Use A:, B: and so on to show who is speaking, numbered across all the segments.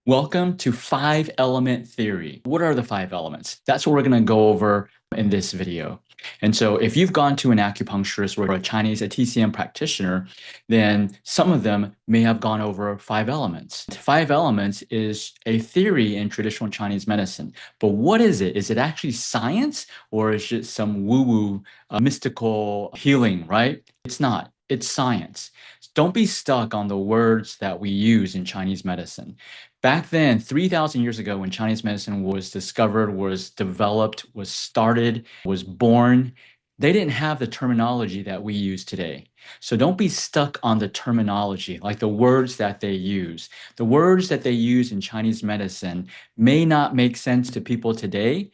A: Welcome to five element theory. What are the five elements? That's what we're going to go over in this video. And so if you've gone to an acupuncturist or a Chinese TCM practitioner, then some of them may have gone over five elements. Five elements is a theory in traditional Chinese medicine. But what is it? Is it actually science or is it some woo-woo mystical healing, right? It's not. It's science. Don't be stuck on the words that we use in Chinese medicine. Back then, 3,000 years ago, when Chinese medicine was discovered, was developed, was started, was born, they didn't have the terminology that we use today. So don't be stuck on the terminology, like the words that they use. The words that they use in Chinese medicine may not make sense to people today,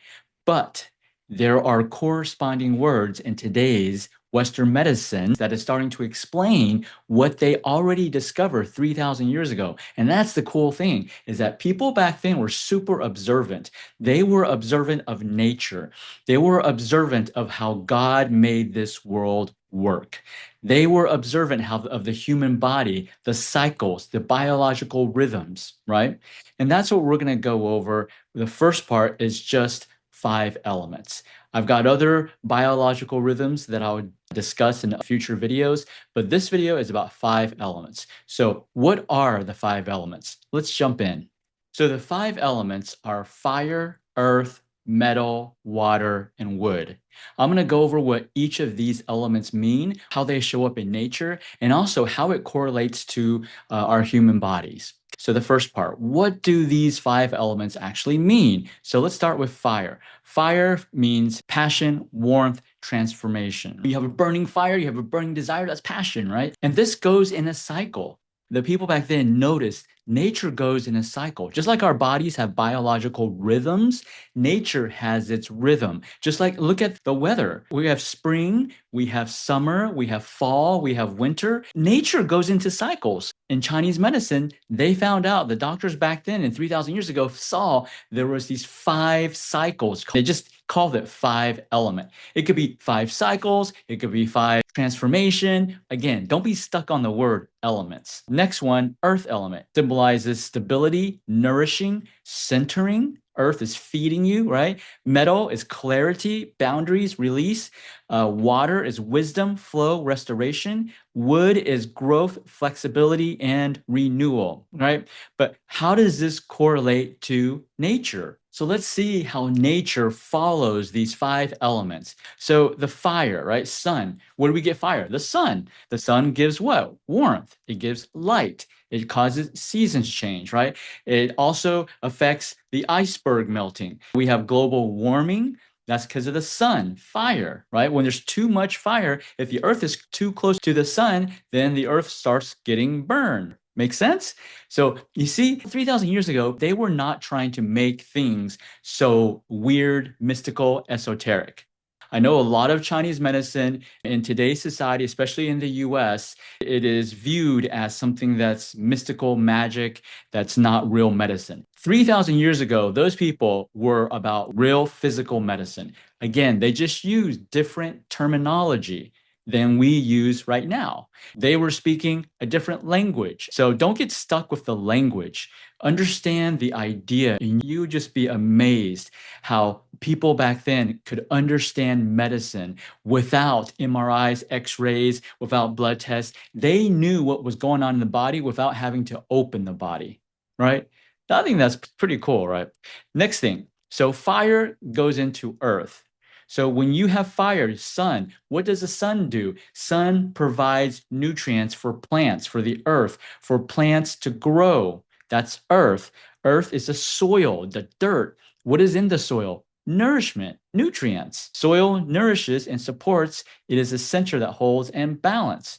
A: but there are corresponding words in today's Western medicine that is starting to explain what they already discovered 3,000 years ago. And that's the cool thing, is that people back then were super observant. They were observant of nature. They were observant of how God made this world work. They were observant of the human body, the cycles, the biological rhythms, right? And that's what we're going to go over. The first part is just five elements. I've got other biological rhythms that I would discuss in future videos, but this video is about five elements. So what are the five elements? Let's jump in. So the five elements are fire, earth, metal, water, and wood. I'm going to go over what each of these elements mean, how they show up in nature, and also how it correlates to our human bodies. So the first part, what do these five elements actually mean? So let's start with fire. Fire means passion, warmth, transformation. You have a burning fire, you have a burning desire, that's passion, right? And this goes in a cycle. The people back then noticed nature goes in a cycle. Just like our bodies have biological rhythms, nature has its rhythm. Just like, look at the weather. We have spring, we have summer, we have fall, we have winter. Nature goes into cycles. In Chinese medicine, they found out, the doctors back then and 3,000 years ago saw there was these five cycles. They just called it five element. It could be five cycles, it could be five transformation. Again, don't be stuck on the word elements. Next one, earth element, symbolizes stability, nourishing, centering. Earth is feeding you, right? Metal is clarity, boundaries, release. Water is wisdom, flow, restoration. Wood is growth, flexibility, and renewal, right? But how does this correlate to nature? So let's see how nature follows these five elements. So the fire, right? Sun. Where do we get fire? The sun. The sun gives what? Warmth. It gives light. It causes seasons change, right? It also affects the iceberg melting. We have global warming. That's because of the sun, fire, right? When there's too much fire, if the earth is too close to the sun, then the earth starts getting burned. Make sense? So you see, 3,000 years ago, they were not trying to make things so weird, mystical, esoteric. I know a lot of Chinese medicine in today's society, especially in the US, it is viewed as something that's mystical, magic, that's not real medicine. 3,000 years ago, those people were about real physical medicine. Again, they just used different terminology than we use right now. They were speaking a different language. So don't get stuck with the language. Understand the idea, and you would just be amazed how people back then could understand medicine without MRIs, X-rays, without blood tests. They knew what was going on in the body without having to open the body, right? I think that's pretty cool, right? Next thing, so fire goes into earth. So when you have fire, sun, what does the sun do? Sun provides nutrients for plants, for the earth, for plants to grow. That's earth. Earth is the soil, the dirt. What is in the soil? Nourishment, nutrients. Soil nourishes and supports. It is a center that holds and balance.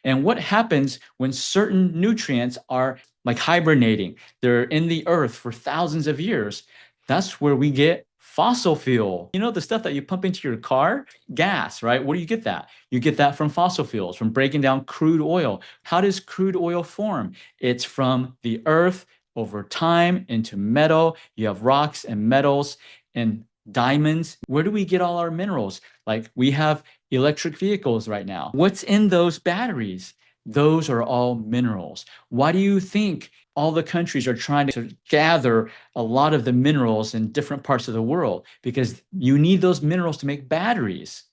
A: And what happens when certain nutrients are like hibernating? They're in the earth for thousands of years. That's where we get fossil fuel. You know, the stuff that you pump into your car? Gas, right? Where do you get that? You get that from fossil fuels, from breaking down crude oil. How does crude oil form? It's from the earth over time into metal. You have rocks and metals and diamonds. Where do we get all our minerals? Like we have electric vehicles right now. What's in those batteries? Those are all minerals. Why do you think All the countries are trying to gather a lot of the minerals in different parts of the world because you need those minerals to make batteries.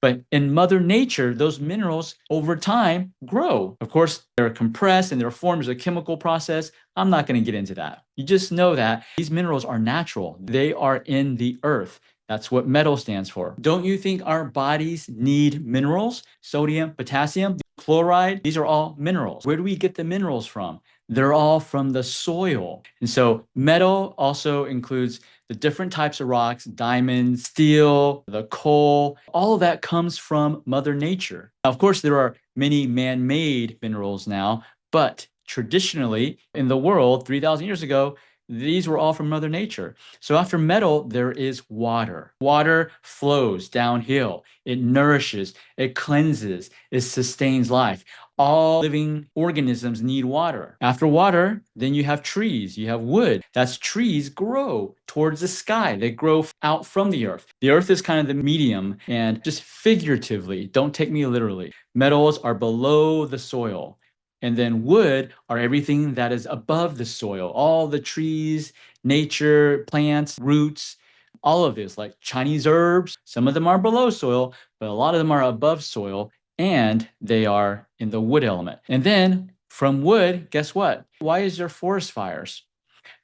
A: But in Mother Nature, those minerals over time grow. Of course, they're compressed and they're formed as a chemical process. I'm not going to get into that. You just know that these minerals are natural. They are in the earth. That's what metal stands for. Don't you think our bodies need minerals? Sodium, potassium, chloride, these are all minerals. Where do we get the minerals from? They're all from the soil. And so metal also includes the different types of rocks, diamonds, steel, the coal, all of that comes from Mother Nature. Now, of course, there are many man-made minerals now, but traditionally in the world 3,000 years ago, these were all from Mother Nature. So after metal, there is water. Water flows downhill. It nourishes, it cleanses, it sustains life. All living organisms need water. After water, then you have trees, you have wood. That's trees grow towards the sky. They grow out from the earth. The earth is kind of the medium, and just figuratively, don't take me literally, metals are below the soil. And then wood are everything that is above the soil, all the trees, nature, plants, roots, all of this, like Chinese herbs. Some of them are below soil, but a lot of them are above soil, and they are in the wood element. And then from wood, guess what? Why is there forest fires?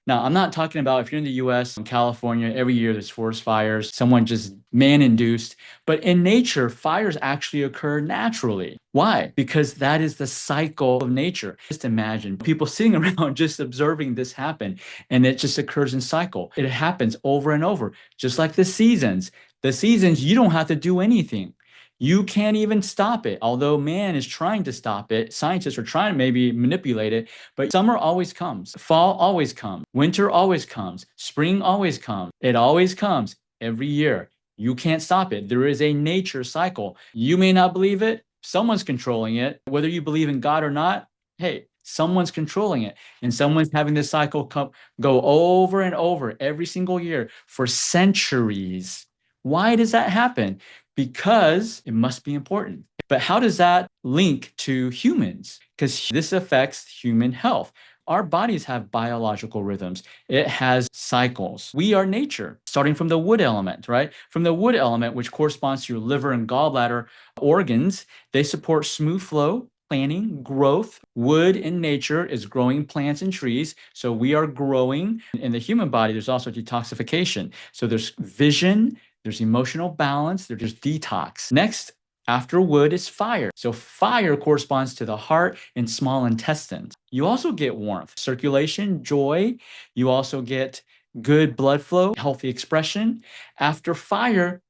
A: Now, I'm not talking about if you're in the US, in California, every year there's forest fires, someone just man-induced. But in nature, fires actually occur naturally. Why? Because that is the cycle of nature. Just imagine people sitting around just observing this happen, and it just occurs in cycle. It happens over and over, just like the seasons. The seasons, you don't have to do anything. You can't even stop it. Although man is trying to stop it, scientists are trying to maybe manipulate it, but summer always comes, fall always comes, winter always comes, spring always comes. It always comes every year. You can't stop it. There is a nature cycle. You may not believe it. Someone's controlling it. Whether you believe in God or not, hey, someone's controlling it. And someone's having this cycle go over and over every single year for centuries. Why does that happen? Because it must be important. But how does that link to humans? Because this affects human health. Our bodies have biological rhythms. It has cycles. We are nature, starting from the wood element, right? From the wood element, which corresponds to your liver and gallbladder organs, they support smooth flow, planting, growth. Wood in nature is growing plants and trees. So we are growing. In the human body, there's also detoxification. So there's vision, there's emotional balance, there's detox. Next, after wood is fire. So fire corresponds to the heart and small intestines. You also get warmth, circulation, joy. You also get good blood flow, healthy expression. After fire,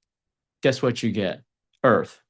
A: guess what you get? Earth.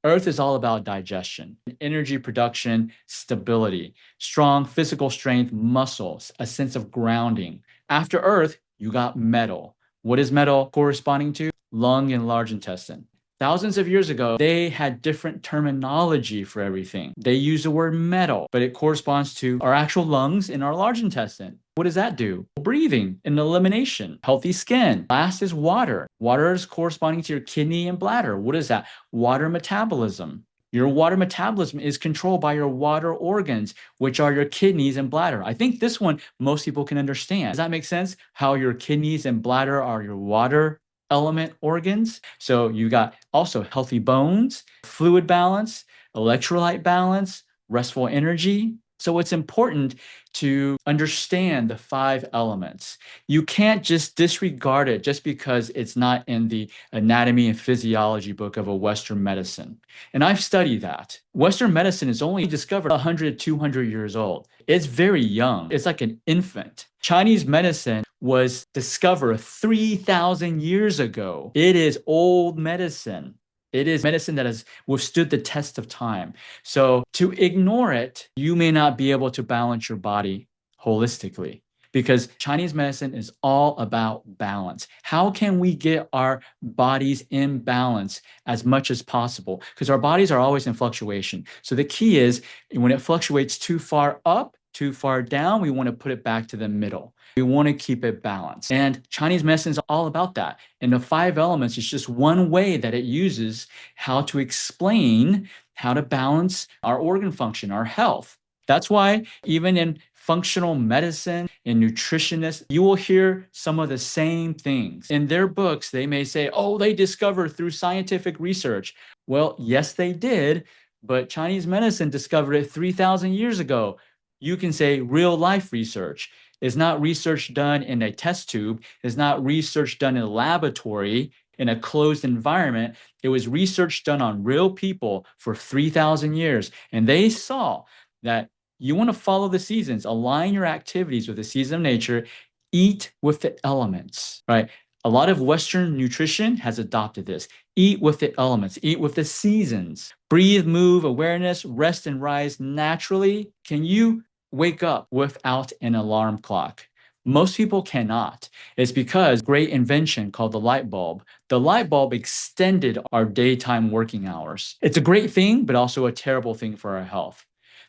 A: Earth is all about digestion, energy production, stability, strong physical strength, muscles, a sense of grounding. After earth, you got metal. What is metal corresponding to? Lung and large intestine. Thousands of years ago, they had different terminology for everything. They used the word metal, but it corresponds to our actual lungs and our large intestine. What does that do? Breathing and elimination, healthy skin. Last is water. Water is corresponding to your kidney and bladder. What is that? Water metabolism. Your water metabolism is controlled by your water organs, which are your kidneys and bladder. I think this one most people can understand. Does that make sense? How your kidneys and bladder are your water element organs. So you got also healthy bones, fluid balance, electrolyte balance, restful energy. So it's important to understand the 5 elements. You can't just disregard it just because it's not in the anatomy and physiology book of a Western medicine. And I've studied that. Western medicine is only discovered 100, 200 years old. It's very young. It's like an infant. Chinese medicine was discovered 3,000 years ago. It is old medicine. It is medicine that has withstood the test of time. So to ignore it, you may not be able to balance your body holistically, because Chinese medicine is all about balance. How can we get our bodies in balance as much as possible? Because our bodies are always in fluctuation. So the key is when it fluctuates too far up, too far down, we want to put it back to the middle. We want to keep it balanced. And Chinese medicine is all about that. And the 5 elements is just one way that it uses how to explain how to balance our organ function, our health. That's why even in functional medicine and nutritionists, you will hear some of the same things. In their books, they may say, oh, they discovered through scientific research. Well, yes, they did, but Chinese medicine discovered it 3,000 years ago. You can say real life research. It's not research done in a test tube. It's not research done in a laboratory in a closed environment. It was research done on real people for 3,000 years. And they saw that you want to follow the seasons, align your activities with the season of nature, eat with the elements, right? A lot of Western nutrition has adopted this. Eat with the elements, eat with the seasons. Breathe, move, awareness, rest and rise naturally. Can you wake up without an alarm clock? Most people cannot. It's because great invention called the light bulb. The light bulb extended our daytime working hours. It's a great thing, but also a terrible thing for our health.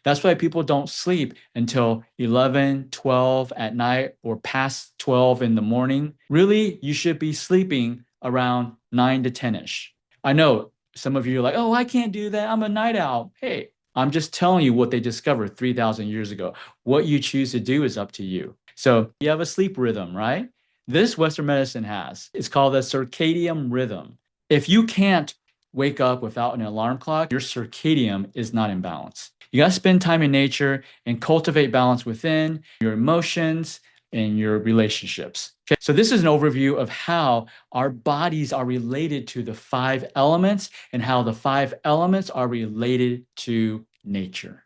A: That's why people don't sleep until 11, 12 at night or past 12 in the morning. Really, you should be sleeping around 9 to 10-ish. I know some of you are like, oh, I can't do that. I'm a night owl. Hey, I'm just telling you what they discovered 3,000 years ago. What you choose to do is up to you. So you have a sleep rhythm, right? This Western medicine has. It's called the circadian rhythm. If you can't wake up without an alarm clock, your circadian is not in balance. You got to spend time in nature and cultivate balance within your emotions and your relationships. Okay? So this is an overview of how our bodies are related to the 5 elements and how the 5 elements are related to nature.